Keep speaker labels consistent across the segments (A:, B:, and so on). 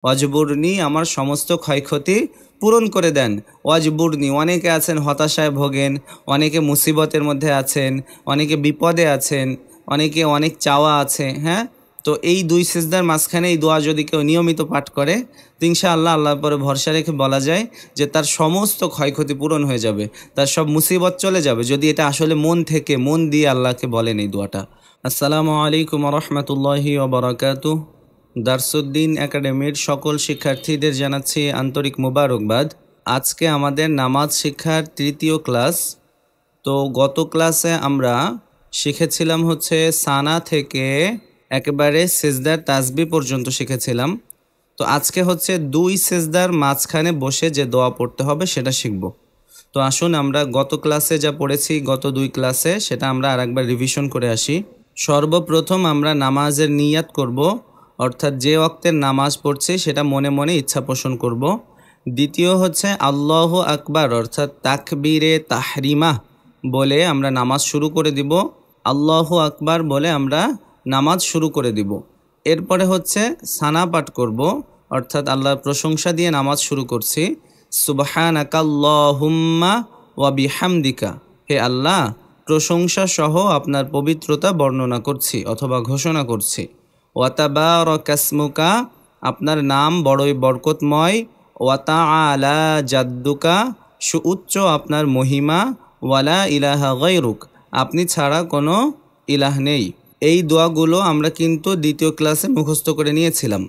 A: ওয়াজবুরনি, আমার সমস্ত ক্ষয়ক্ষতি পূরণ করে দেন। ওয়াজবুরনি, অনেকে আছেন হতাশায় ভোগেন, অনেকে মুসিবতের মধ্যে আছেন, অনেকে বিপদে আছেন, অনেকে অনেক চাওয়া আছে। হ্যাঁ, তো এই দুই সিজদার মাঝখানে এই দোয়া যদি কেউ নিয়মিত পাঠ করে, তো ইনশাআল্লাহ আল্লাহর পরে ভরসা রেখে বলা যায় যে তার সমস্ত ক্ষয়ক্ষতি পূরণ হয়ে যাবে, তার সব মুসিবত চলে যাবে, যদি এটা আসলে মন থেকে মন দিয়ে আল্লাহকে বলেন এই দোয়াটা। আসসালামু আলাইকুম রহমতুল্লাহি ওয়া বারাকাতুহু। দারসুদ্দিন একাডেমির সকল শিক্ষার্থীদের জানাচ্ছি আন্তরিক মুবারকবাদ। আজকে আমাদের নামাজ শিক্ষার তৃতীয় ক্লাস। তো গত ক্লাসে আমরা শিখেছিলাম হচ্ছে সানা থেকে একেবারে সিজদার তাসবিহ পর্যন্ত শিখেছিলাম। তো আজকে হচ্ছে দুই সিজদার মাঝখানে বসে যে দোয়া পড়তে হবে সেটা শিখব। তো আসুন আমরা গত ক্লাসে যা পড়েছি গত দুই ক্লাসে সেটা আমরা আরেকবার রিভিশন করে আসি। সর্বপ্রথম আমরা নামাজের নিয়াত করব, অর্থাৎ যে ওয়াক্তের নামাজ পড়ছি সেটা মনে মনে ইচ্ছা পোষণ করব। দ্বিতীয় হচ্ছে আল্লাহু আকবার অর্থাৎ তাকবীরে তাহরিমা বলে আমরা নামাজ শুরু করে দিব। আল্লাহু আকবার বলে আমরা নামাজ শুরু করে দিব। এরপরে হচ্ছে সানা পাঠ করব, অর্থাৎ আল্লাহর প্রশংসা দিয়ে নামাজ শুরু করছি। সুবহানাকাল্লাহুম্মা ওয়া বিহামদিকা, হে আল্লাহ প্রশংসা সহ আপনার পবিত্রতা বর্ণনা করছি অথবা ঘোষণা করছি। ওয়াতাবারাকাসমুকা, আপনার নাম বড়ই বরকতময়। ওয়াতাআলা জাদ্দুকা, সুউচ্চ আপনার মহিমা। ওয়ালা ইলাহা গায়রুক, আপনি ছাড়া কোনো ইলাহ নেই। এই দোয়াগুলো আমরা কিন্তু দ্বিতীয় ক্লাসে মুখস্থ করে নিয়েছিলাম।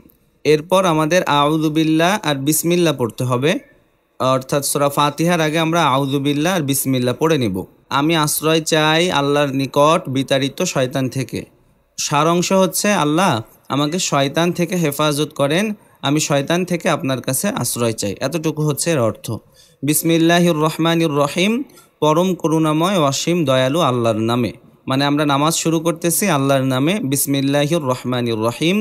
A: এরপর আমাদের আউযু বিল্লাহ আর বিসমিল্লাহ পড়তে হবে, অর্থাৎ সূরা ফাতিহার আগে আমরা আউযু বিল্লাহ আর বিসমিল্লাহ পড়ে নেব। আমি আশ্রয় চাই আল্লাহর নিকট বিতাড়িত শয়তান থেকে। সারাংশ হচ্ছে আল্লাহ আমাকে শয়তান থেকে হেফাজত করেন, আমি শয়তান থেকে আপনার কাছে আশ্রয় চাই, এতটুকু হচ্ছে এর অর্থ। বিসমিল্লাহির রহমানির রহিম, পরম করুণাময় অসীম দয়ালু আল্লাহর নামে। মানে আমরা নামাজ শুরু করতেছি আল্লাহর নামে, বিসমিল্লাহির রহমানির রহিম,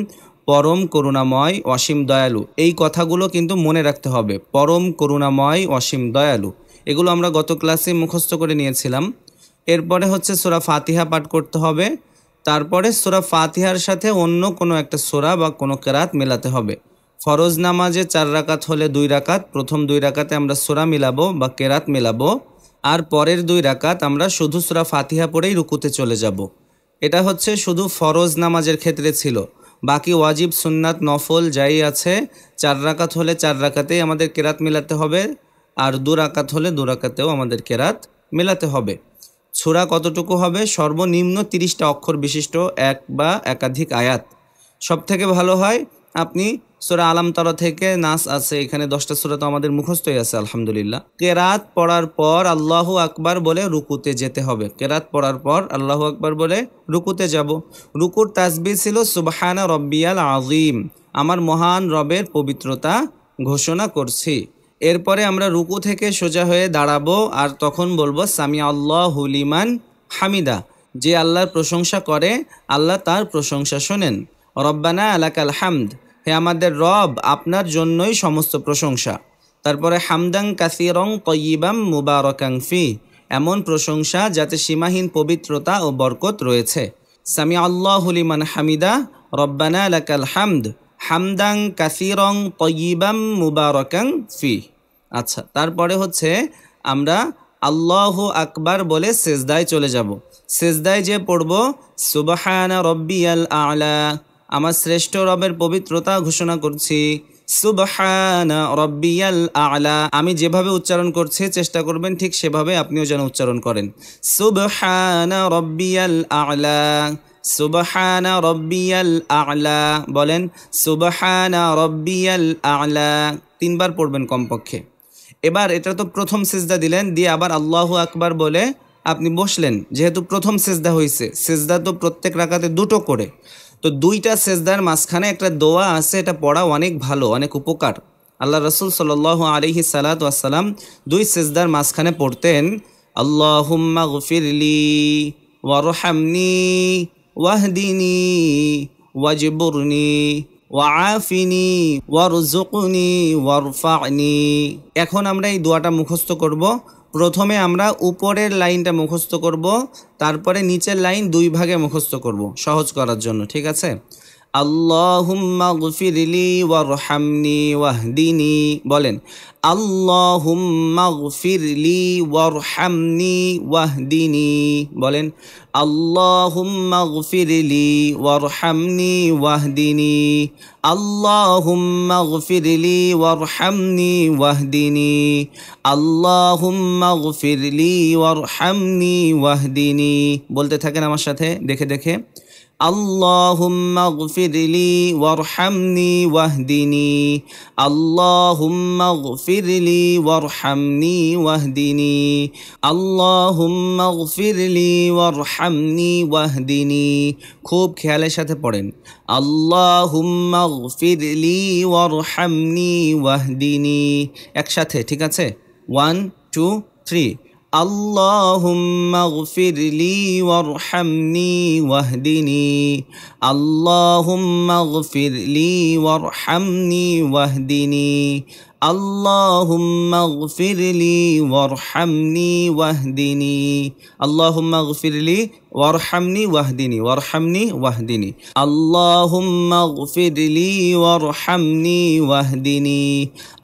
A: পরম করুণাময় অসীম দয়ালু। এই কথাগুলো কিন্তু মনে রাখতে হবে, পরম করুণাময় অসীম দয়ালু, এগুলো আমরা গত ক্লাসে মুখস্থ করে নিয়েছিলাম। এরপরে হচ্ছে সূরা ফাতিহা পাঠ করতে হবে। তারপরে সূরা ফাতিহার সাথে অন্য কোনো একটা সূরা বা কোনো কেরাত মেলাতে হবে। ফরজ নামাজে 4 রাকাত হলে 2 রাকাত, প্রথম 2 রাকাতে আমরা সূরা মিলাবো বা কেরাত মিলাবো, আর পরের 2 রাকাত আমরা শুধু সূরা ফাতিহা পড়েই রুকুতে চলে যাব। এটা হচ্ছে শুধু ফরজ নামাজের ক্ষেত্রে ছিল। বাকি ওয়াজিব সুন্নাত নফল যাই আছে 4 রাকাত হলে 4 রাকাতেই আমাদের কেরাত মিলাতে হবে, আর 2 রাকাত হলে 2 রাকাতেও আমাদের কেরাত মেলাতে হবে। সূরা কতটুকু হবে? সর্বনিম্ন 30টা অক্ষর বিশিষ্ট এক বা একাধিক আয়াত। সব থেকে ভালো হয় আপনি সূরা আলাম তারা থেকে নাস আছে, এখানে 10টা সূরা তো আমাদের মুখস্থই আছে আলহামদুলিল্লাহ। কেরাত পড়ার পর আল্লাহু আকবার বলে রুকুতে যেতে হবে। কেরাত পড়ার পর আল্লাহু আকবার বলে রুকুতে যাব। রুকুর তাসবিহ ছিল সুবহানা রব্বিয়াল আযীম, আমার মহান রবের পবিত্রতা ঘোষণা করছি। এরপরে আমরা রুকু থেকে সোজা হয়ে দাঁড়াবো আর তখন বলবো সামি আল্লাহু লিমান হামিদা, যে আল্লাহর প্রশংসা করে আল্লাহ তার প্রশংসা শোনেন। রব্বানা আলাকাল হামদ, হে আমাদের রব আপনার জন্যই সমস্ত প্রশংসা। তারপরে হামদাং কাসিরং তয়্যিবাম মুবারাকাং ফি, এমন প্রশংসা যাতে সীমাহীন পবিত্রতা ও বরকত রয়েছে। সামি আল্লাহু লিমান হামিদা রব্বানা আলাকাল হামদ হামদাং কাসিরং তয়্যিবাম মুবারাকাং ফি। আচ্ছা, তারপরে হচ্ছে আমরা আল্লাহু আকবার বলে সেজদায় চলে যাব। সেজদায় যে পড়ব সুবহানা রব্বিয়াল আ'লা, আমার শ্রেষ্ঠ রবের পবিত্রতা ঘোষণা করছি। সুবহানা রব্বিয়াল আ'লা, আমি যেভাবে উচ্চারণ করছি চেষ্টা করবেন ঠিক সেভাবে আপনিও যেন উচ্চারণ করেন। সুবহানা রব্বিয়াল আ'লা, সুবহানা রব্বিয়াল আ'লা, বলেন সুবহানা রব্বিয়াল আ'লা, 3 বার পড়বেন কমপক্ষে। এবার এটা তো প্রথম সিজদা দিলেন, দিয়ে আবার আল্লাহু আকবার বলে আপনি বসলেন। যেহেতু প্রথম সিজদা হয়েছে, সিজদা তো প্রত্যেক রাকাতে 2টো করে, তো 2টা সিজদার মাঝখানে একটা দোয়া আছে, এটা পড়া অনেক ভালো, অনেক উপকার। আল্লাহ রাসূল সাল্লাল্লাহু আলাইহি সাল্লাতু ওয়াসসালাম 2 সিজদার মাঝখানে পড়তেন আল্লাহুম্মা গফিরলি ওয়ারহামনি ওয়াহদিনি ওয়াজবুরনি ওয়াআফিনি ওয়ারযুকনি ওয়ারফা'নি। এখন আমরা এই দোয়াটা মুখস্থ করব। প্রথমে আমরা উপরের লাইনটা মুখস্থ করব, তারপরে নিচের লাইন 2 ভাগে মুখস্থ করব সহজ করার জন্য, ঠিক আছে? আল্লাহুম্মা গফিরলি ওয়ারহামনি ওয়াহদিনি। বলেন আল্লাহুম্মা গফিরলি ওয়ারহামনি ওয়াহদিনি। বলেন আল্লাহুম্মা গফিরলি ওয়ারহামনি ওয়াহদিনি। আল্লাহুম্মা গফিরলি ওয়ারহামনি ওয়াহদিনি। আল্লাহুম্মা গফিরলি ওয়ারহামনি ওয়াহদিনি। বলতে থাকেন আমার সাথে দেখে দেখে। আল্লাহুম্মা গফিরলি ওয়ারহামনি ওয়াহদিনি। আল্লাহুম্মা গফিরলি ওয়ারহামনি ওয়াহদিনি। আল্লাহুম্মা গফিরলি ওয়ারহামনি ওয়াহদিনি। খুব খেয়ালের সাথে পড়েন। আল্লাহুম্মা গফিরলি ওয়ারহামনি ওয়াহদিনি। একসাথে, ঠিক আছে? 1 2 3। আল্লাহুম্মা গফিরলি ওয়ারহামনি ওয়াহদিনি। আল্লাহুম্মা গফিরলি ওয়ারহামনি ওয়াহদিনি। আল্লাহুম্মা গফিরলি ওয়ারহামনি ওয়াহদিনি। আল্লাহুম্মা গফিরলি ওয়ারহামনি ওয়াহদিনি। ওয়ারহামনি ওয়াহদিনি। আল্লাহুম্মা গফিরলি ওয়ারহামনি ওয়াহদিনি।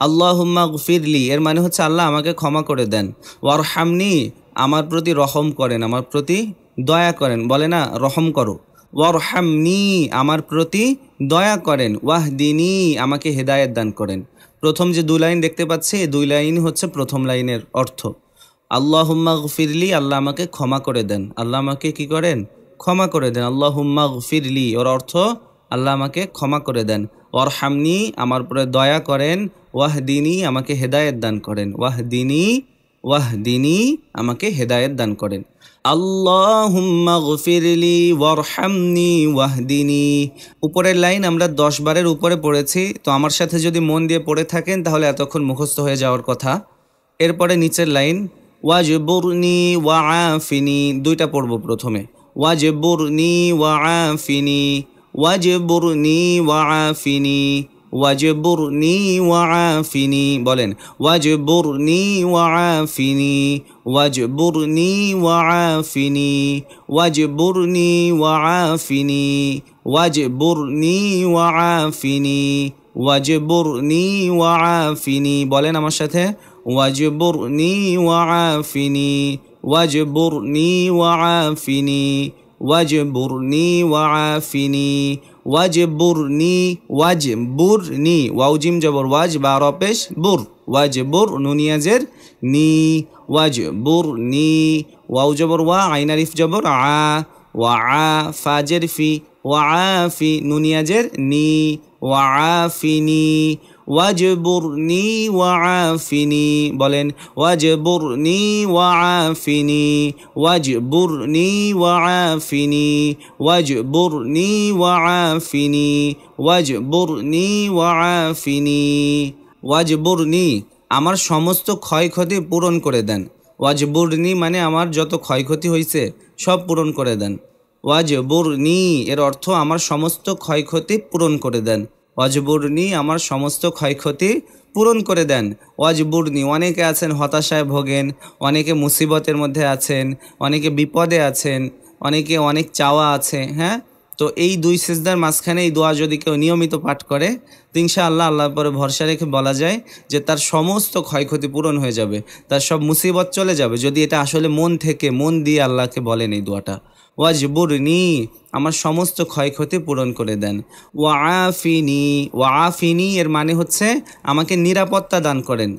A: আল্লাহুম্মা গফিরলি এর মানে হচ্ছে আল্লাহ আমাকে ক্ষমা করে দেন। ওয়ারহামনি আমার প্রতি রহম করেন, আমার প্রতি দয়া করেন। বলে না রহম করো। ওয়ারহামনি আমার প্রতি দয়া করেন। ওয়াহদিনি আমাকে হেদায়েত দান করেন। প্রথম যে 2 লাইন দেখতে পাচ্ছি, এই 2 লাইন হচ্ছে প্রথম লাইনের অর্থ। আল্লাহুম্মা গফিরলি আল্লাহ আমাকে ক্ষমা করে দেন। আল্লাহ আমাকে কি করেন? ক্ষমা করে দেন। আল্লাহুম্মা গফিরলি ওর অর্থ আল্লাহ আমাকে ক্ষমা করে দেন। ওয়ারহামনি আমার উপরে দয়া করেন। ওয়াহদিনি আমাকে হেদায়েত দান করেন। ওয়াহদিনি ওয়াহদিনি আমাকে হেদায়েত দান করেন। আল্লাহুম্মা গফিরলি ওয়ারহামনি ওয়াহদিনি। উপরের লাইন আমরা 10 বারের উপরে পড়েছি, তো আমার সাথে যদি মন দিয়ে পড়ে থাকেন তাহলে এতক্ষণ মুখস্থ হয়ে যাওয়ার কথা। এরপরে নিচের লাইন ওয়াজবুরনি ওয়াআফিনি, 2টা পড়ব প্রথমে। ওয়াজবুরনি ওয়াআফিনি। ওয়াজবুরনি ওয়াআফিনি। ওয়াজবুরনি ওয়াআফিনি। বলেন ওয়াজবুরনি ওয়াআফিনি। ওয়াজবুরনি ওয়াআফিনি। ওয়াজবুরনি ওয়াআফিনি। ওয়াজবুরনি ওয়াআফিনি। ওয়াজবুরনি ওয়াআফিনি। বলেন আমার সাথে ওয়াজবুরনি ওয়াআফিনি। ওয়াজবুরনি ওয়াআফিনি। ওয়াজবুরনি ওয়াআফিনি। ওয়াজবুরনি ওয়াজবুরনি ওয়াও জিম জবর ওয়াজ বা রপেশ বুর। ওয়াজবুর নুনিয়াজের নি। ওয়াজবুরনি ওয়াও জবর ওয়া আইন আলিফ জবর আ। ওয়া আ ফাজের ফি। ওয়াআফি নুনিয়াজের নি। ওয়াআফিনি। ওয়াজবুরনি ওয়াআফিনি। বলেন ওয়াজবুরনি ওয়াআফিনি। ওয়াজবুরনি ওয়াআফিনি। ওয়াজবুরনি ওয়াআফিনি। ওয়াজবুরনি ওয়াআফিনি। ওয়াজবুরনি আমার সমস্ত ক্ষয়ক্ষতি পূরণ করে দেন। ওয়াজবুরনি মানে আমার যত ক্ষয়ক্ষতি হয়েছে সব পূরণ করে দেন। ওয়াজবুরনি এর অর্থ আমার সমস্ত ক্ষয়ক্ষতি পূরণ করে দেন। ওয়াজবুরনি আমার সমস্ত ক্ষয়ক্ষতি পূরণ করে দেন। ওয়াজবুরনি অনেকে আছেন হতাশায় ভোগেন, অনেকে মুসিবতের মধ্যে আছেন, অনেকে বিপদে আছেন, অনেকে অনেক চাওয়া আছে। হ্যাঁ, তো এই 2 সিজদার মাঝখানে এই দোয়া যদি কেউ নিয়মিত পাঠ করে তো ইনশাআল্লাহ আল্লাহর পরে ভরসা রেখে বলা যায় যে তার সমস্ত ক্ষয়ক্ষতি পূরণ হয়ে যাবে, তার সব মুসিবত চলে যাবে, যদি এটা আসলে মন থেকে মন দিয়ে আল্লাহকে বলেন এই দোয়াটা। ওয়াজবুরনি আমার সমস্ত ক্ষয়ক্ষতি পূরণ করে দেন। ওয়াআফিনি। ওয়াআফিনি এর মানে হচ্ছে আমাকে নিরাপত্তা দান করেন।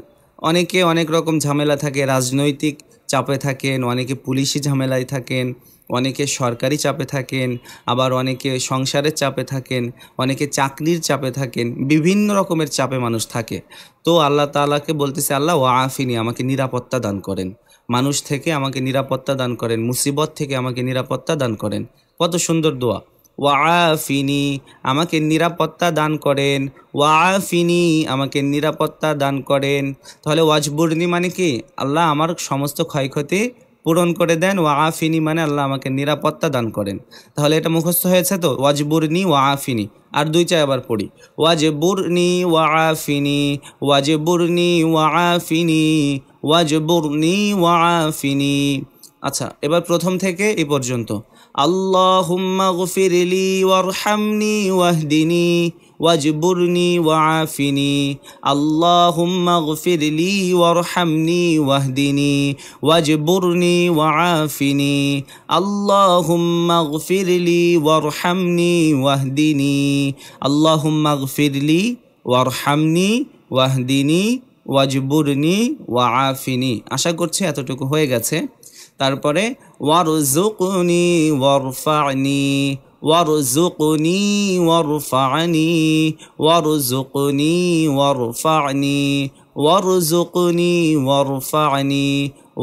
A: অনেকে অনেক রকম ঝামেলা থাকে, রাজনৈতিক চাপে থাকেন, অনেকে পুলিশি ঝামেলায় থাকেন, অনেকে সরকারি চাপে থাকেন, আবার অনেকে সংসারের চাপে থাকেন, অনেকে চাকরির চাপে থাকেন, বিভিন্ন রকমের চাপে মানুষ থাকে। তো আল্লাহ তাআলাকে বলতেছে আল্লাহ ওয়াআফিনি আমাকে নিরাপত্তা দান করেন, মানুষ থেকে আমাকে নিরাপত্তা দান করেন, মুসিবত থেকে আমাকে নিরাপত্তা দান করেন। কত সুন্দর দোয়া। ওয়াআফিনি আমাকে নিরাপত্তা দান করেন। ওয়াআফিনি আমাকে নিরাপত্তা দান করেন। তাহলে ওয়াজবুরনি মানে কি আল্লাহ আমার সমস্ত ক্ষয়ক্ষতি পূরণ করে দেন। ওয়াআফিনি মানে আল্লাহ আমাকে নিরাপত্তা দান করেন। তাহলে এটা মুখস্থ হয়েছে তো, ওয়াজবুরনি ওয়াআফিনি। আর 2টা আবার পড়ি। ওয়াজবুরনি ওয়াআফিনি। ওয়াজবুরনি ওয়াআফিনি। ওয়াজবুরনি ওয়াআফিনি। আচ্ছা, এবার প্রথম থেকে এই পর্যন্ত। আল্লাহুম্মা গফিরলি ওয়ারহামনি ওয়াহদিনি ওয়াজবুরনি ওয়াআফিনি আল্লাহুম্মা গফিরলি ওয়ারহামনি ওয়াহদিনি ওয়াজবুরনি ওয়াআফিনি আল্লাহুম্মা গফিরলি ওয়ারহামনি ওয়াহদিনি আল্লাহুম্মা গফিরলি ওয়ারহামনি ওয়াহদিনি ওয়াজবুরনি ওয়াআফিনি। আশা করছি এতটুকু হয়ে গেছে। তারপরে ওয়ারযুকনি ওয়ারফা'নি ওয়ারযুকনি ওয়ারফা'নি ওয়ারযুকনি ওয়ারফা'নি ওয়ারযুকনি ওয়ারফা'নি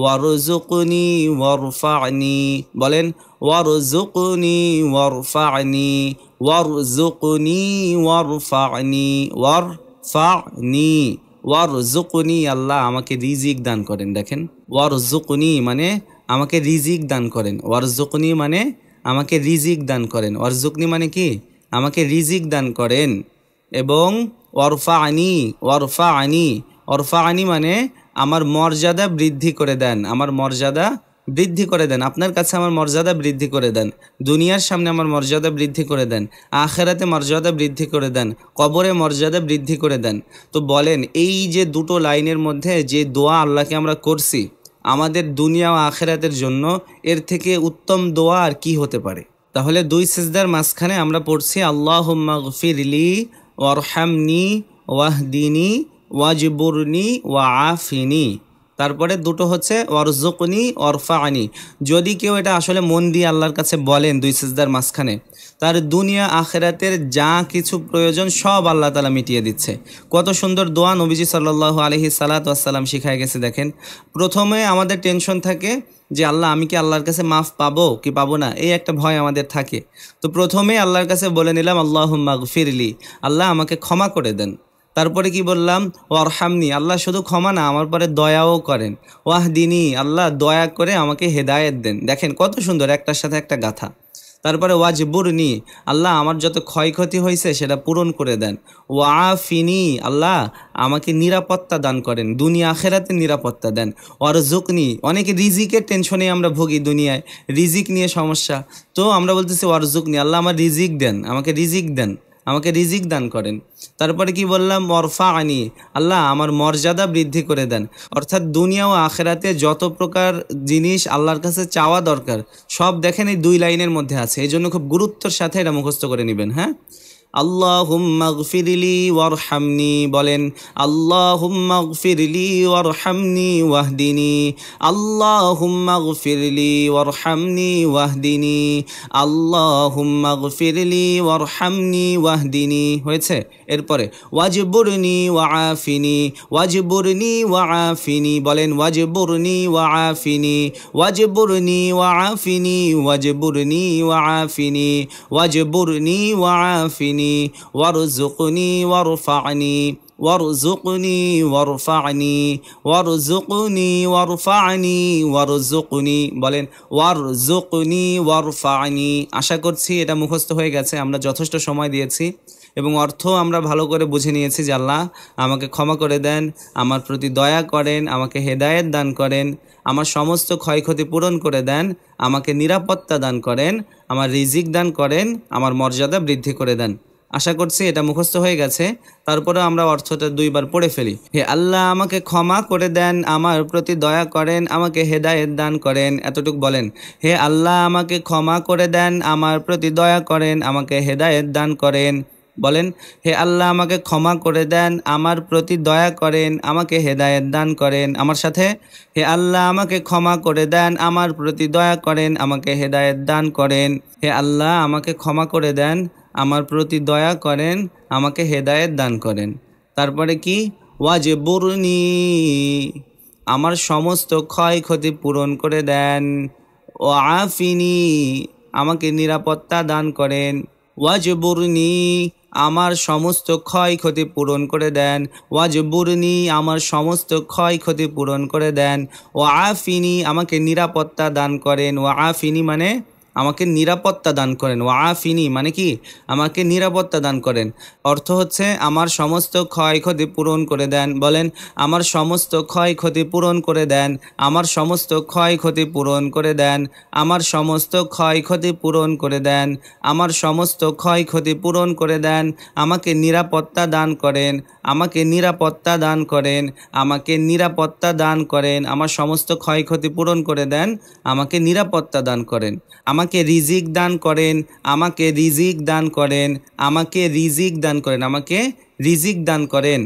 A: ওয়ারযুকনি ওয়ারফা'নি। বলেন ওয়ারযুকনি ওয়ারফা'নি ওয়ারযুকনি ওয়ারফা'নি ওয়ারফা'নি। ওয়ারযুকনি আল্লাহ আমাকে রিজিক দান করেন। দেখেন ওয়ারযুকনি মানে আমাকে রিজিক দান করেন, ওয়ারযুকনি মানে আমাকে রিজিক দান করেন, ওয়ারযুকনি মানে কি আমাকে রিজিক দান করেন। এবং ওয়ারফা'নি ওয়ারফা'নি ওয়ারফা'নি মানে আমার মর্যাদা বৃদ্ধি করে দেন, আমার মর্যাদা বৃদ্ধি করে দেন, আপনার কাছে আমার মর্যাদা বৃদ্ধি করে দেন, দুনিয়ার সামনে আমার মর্যাদা বৃদ্ধি করে দেন, আখেরাতে মর্যাদা বৃদ্ধি করে দেন, কবরে মর্যাদা বৃদ্ধি করে দেন। তো বলেন এই যে দুটো লাইনের মধ্যে যে দোয়া আল্লাহকে আমরা করছি আমাদের দুনিয়া ও আখেরাতের জন্য, এর থেকে উত্তম দোয়া আর কি হতে পারে? তাহলে দুই সিজদার মাঝখানে আমরা পড়ছি আল্লাহুম্মা গফিরলি ওয়ারহামনি ওয়াহদিনি ওয়াজবুরনি ওয়াআফিনি। তারপরে দুটো হচ্ছে ওয়ারযুকনি ওয়ারফা'নি। যদি কেউ এটা আসলে মন দিয়ে আল্লাহর কাছে বলেন দুই সিজদার মাঝখানে, তার দুনিয়া আখেরাতের যা কিছু প্রয়োজন সব আল্লাহ তাআলা মিটিয়ে দিচ্ছে। কত সুন্দর দোয়া নবীজি সাল্লাল্লাহু আলাইহি সাল্লাতু ওয়াসসালাম শিখায় গেছে। দেখেন প্রথমে আমাদের টেনশন থাকে যে আল্লাহ আমি কি আল্লাহর কাছে মাফ পাবো কি পাবো না, এই একটা ভয় আমাদের থাকে। তো প্রথমে আল্লাহর কাছে বলে নিলাম আল্লাহুম্মা গফিরলি, আল্লাহ আমাকে ক্ষমা করে দেন। তারপরে কি বললাম ওয়ারহামনি, আল্লাহ শুধু ক্ষমা না আমার পরে দয়াও করেন, ওয়াহদিনি আল্লাহ দয়া করে আমাকে হেদায়েত দেন। দেখেন কত সুন্দর একটার সাথে একটা গাথা। তারপরে ওয়াজবুরনি, আল্লাহ আমার যত ক্ষয়ক্ষতি হয়েছে সেটা পূরণ করে দেন। ওয়াআফিনি, আল্লাহ আমাকে নিরাপত্তা দান করেন, দুনিয়া আখেরাতে নিরাপত্তা দেন। ওয়ারযুকনি, অনেকে রিজিকের টেনশনে আমরা ভুগি, দুনিয়ায় রিজিক নিয়ে সমস্যা, তো আমরা বলতেছি ওয়ারযুকনি, আল্লাহ আমার রিজিক দেন, আমাকে রিজিক দেন, আমাকে রিজিক দান করেন। তারপরে কি বললাম ওয়ারফা'নি, আল্লাহ আমার মর্যাদা বৃদ্ধি করে দেন। অর্থাৎ দুনিয়া ও আখেরাতে যত প্রকার জিনিস আল্লাহর কাছে চাওয়া দরকার সব দেখেন এই দুই লাইনের মধ্যে আছে। এই জন্য খুব গুরুত্বের সাথে এটা মুখস্থ করে নেবেন। হ্যাঁ, আল্লাহুম্মা গফিরলি ওয়ারহামনি, বলেন আল্লাহুম্মা গফিরলি ওয়ারহামনি ওয়াহদিনি আল্লাহুম্মা গফিরলি ওয়ারহামনি ওয়াহদিনি আল্লাহুম্মা গফিরলি ওয়ারহামনি ওয়াহদিনি। হয়েছে? এরপরে ওয়াজবুরনি ওয়াআফিনি ওয়াজবুরনি ওয়াআফিনি, বলেন ওয়াজবুরনি ওয়াআফিনি ওয়াজবুরনি ওয়াআফিনি ওয়াজবুরনি ওয়াআফিনি ওয়াজবুরনি ওয়াআফিনি ওয়ারযুকনি ওয়ারফা'নি ওয়ারযুকনি ওয়ারফা'নি ওয়ারযুকনি ওয়ারফা'নি ওয়ারযুকনি, বলেন ওয়ারযুকনি ওয়ারফা'নি। আশা করছি এটা মুখস্থ হয়ে গেছে, আমরা যথেষ্ট সময় দিয়েছি এবং অর্থ আমরা ভালো করে বুঝে নিয়েছি যে আল্লাহ আমাকে ক্ষমা করে দেন, আমার প্রতি দয়া করেন, আমাকে হেদায়েত দান করেন, আমার সমস্ত ক্ষয়ক্ষতি পূরণ করে দেন, আমাকে নিরাপত্তা দান করেন, আমার রিজিক দান করেন, আমার মর্যাদা বৃদ্ধি করে দেন। আশা করছি এটা মুখস্থ হয়ে গেছে। তারপরে আমরা অর্থটা দুইবার পড়ে ফেলি। হে আল্লাহ আমাকে ক্ষমা করে দেন, আমার প্রতি দয়া করেন, আমাকে হেদায়েত দান করেন। এতটুকু বলেন, হে আল্লাহ আমাকে ক্ষমা করে দেন, আমার প্রতি দয়া করেন, আমাকে হেদায়েত দান করেন। বলেন, হে আল্লাহ আমাকে ক্ষমা করে দেন, আমার প্রতি দয়া করেন, আমাকে হেদায়েত দান করেন। আমার সাথে, হে আল্লাহ আমাকে ক্ষমা করে দেন, আমার প্রতি দয়া করেন, আমাকে হেদায়েত দান করেন। হে আল্লাহ আমাকে ক্ষমা করে দেন, আমার প্রতি দয়া করেন, আমাকে হেদায়েত দান করেন। তারপরে কি ওয়াজবুরনি, আমার সমস্ত ক্ষয়ক্ষতি পূরণ করে দেন। ওয়াআফিনি, আমাকে নিরাপত্তা দান করেন। ওয়াজবুরনি, আমার সমস্ত ক্ষয়ক্ষতি পূরণ করে দেন। ওয়াজবুরনি, আমার সমস্ত ক্ষয়ক্ষতি পূরণ করে দেন। ওয়াআফিনি, আমাকে নিরাপত্তা দান করেন। ওয়াআফিনি মানে আমাকে নিরাপত্তা দান করেন। ওয়াফিনি মানে কি, আমাকে নিরাপত্তা দান করেন। অর্থ হচ্ছে আমার সমস্ত ক্ষয়ক্ষতি পূরণ করে দেন। বলেন, আমার সমস্ত ক্ষয়ক্ষতি পূরণ করে দেন, আমার সমস্ত ক্ষয়ক্ষতি পূরণ করে দেন, আমার সমস্ত ক্ষয়ক্ষতি পূরণ করে দেন, আমার সমস্ত ক্ষয়ক্ষতি পূরণ করে দেন। আমাকে নিরাপত্তা দান করেন, আমাকে নিরাপত্তা দান করেন, আমাকে নিরাপত্তা দান করেন, আমার সমস্ত ক্ষয়ক্ষতি পূরণ করে দেন, আমাকে নিরাপত্তা দান করেন। আমাকে রিজিক দান করেন, আমাকে রিজিক দান করেন, আমাকে রিজিক দান করেন, আমাকে রিজিক দান করেন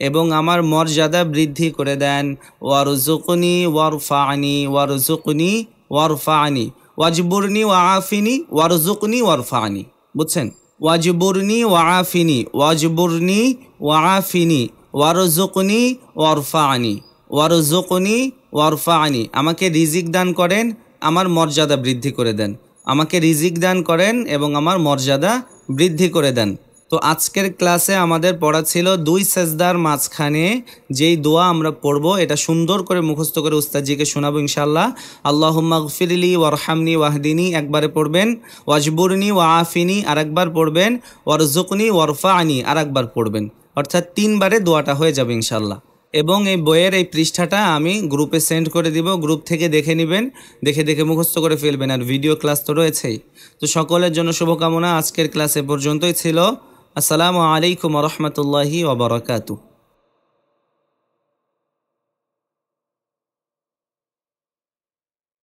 A: এবং আমার মর্যাদা বৃদ্ধি করে দেন। ওয়ারজুকনি ওয়ারফানি, ওয়ারজুকনি ওয়ারফানি, ওয়াজবুরনি ওয়াআফিনি, ওয়ারজুকনি ওয়ারফানি। বুঝছেন? ওয়াজবুরনি ওয়াআফিনি, ওয়াজবুরনি ওয়াআফিনি, ওয়ারজুকনি ওয়ারফানি, ওয়ারজুকনি ওয়ারফানি। আমাকে রিজিক দান করেন, আমার মর্যাদা বৃদ্ধি করে দেন। আমাকে রিজিক দান করেন এবং আমার মর্যাদা বৃদ্ধি করে দেন। তো আজকের ক্লাসে আমাদের পড়া ছিল 2 সেজদার মাঝখানে যেই দোয়া আমরা পড়ব, এটা সুন্দর করে মুখস্থ করে উস্তাদজিকে শোনাবো ইনশাআল্লাহ। আল্লাহুম্মা গফিরলি ওয়ারহামনি ওয়াহদিনি একবারে পড়বেন, ওয়াজবুরনি ওয়াআফিনি আরেকবার পড়বেন, ওয়ারজুকনি ওয়ারফানি আরেকবার পড়বেন। অর্থাৎ 3 বারে দোয়াটা হয়ে যাবে ইনশাআল্লাহ। এবং এই বইয়ের এই পৃষ্ঠাটা আমি গ্রুপে সেন্ড করে দিব, গ্রুপ থেকে দেখে নেবেন, দেখে দেখে মুখস্থ করে ফেলবেন। আর ভিডিও ক্লাস তো রয়েছেই। তো সকলের জন্য শুভকামনা। আজকের ক্লাস এ পর্যন্তই ছিল। আসসালামু আলাইকুম ওয়া রাহমাতুল্লাহি ওয়া বারাকাতুহু।